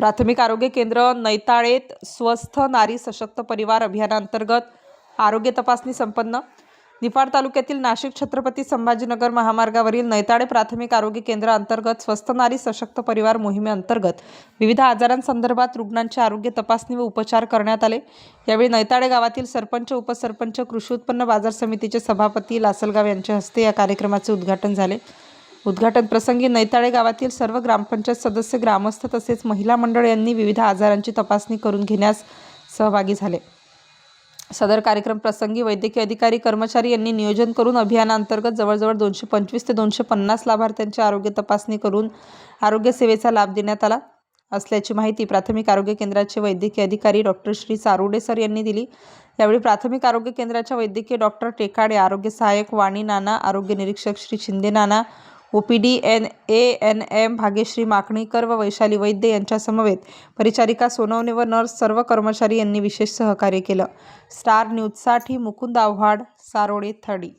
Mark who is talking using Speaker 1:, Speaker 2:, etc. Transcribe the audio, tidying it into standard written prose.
Speaker 1: प्राथमिक आरोग्य केंद्र नैताळेत स्वस्थ नारी सशक्त परिवार अभियानांतर्गत आरोग्य तपासणी संपन्न। निफाड तालुक्यातील नाशिक छत्रपती संभाजीनगर महामार्गावरील नैताळे प्राथमिक आरोग्य केंद्र अंतर्गत स्वस्थ नारी सशक्त परिवार मोहिमेअंतर्गत विविध आजारांसंदर्भात रुग्णांची आरोग्य तपासणी व उपचार करण्यात आले। यावेळी नैताळे गावातील सरपंच, उपसरपंच, कृषी उत्पन्न बाजार समितीचे सभापती लासलगाव यांच्या हस्ते या कार्यक्रमाचे उद्घाटन झाले। उद्घाटन प्रसंगी नैताळे गावातील सर्व ग्रामपंचायत सदस्य, ग्रामस्थ तसेच महिला मंडळ यांनी विविध आजारांची तपासणी करून घेण्यास सहभागी झाले। सदर कार्यक्रम प्रसंगी वैद्यकीय अधिकारी, कर्मचारी यांनी नियोजन करून अभियानांतर्गत जवळजवळ 225 ते 250 लाभार्थ्यांची आरोग्य तपासणी करून आरोग्य सेवेचा लाभ देण्यात आला असल्याची माहिती प्राथमिक आरोग्य केंद्राचे वैद्यकीय अधिकारी डॉक्टर श्री चारुडे सर यांनी दिली। यावेळी प्राथमिक आरोग्य केंद्राच्या वैद्यकीय डॉक्टर टेकाडे, आरोग्य सहाय्यक वाणी नाना, आरोग्य निरीक्षक श्री शिंदे नाना, OPD NANM भाग्यश्री माकणीकर व वैशाली वैद्य यांच्या समवेत परिचारिका सोनवणे व नर्स सर्व कर्मचारी यांनी विशेष सहकार्य केलं। स्टार न्यूजसाठी मुकुंद आव्हाड, सारोळे, थडी।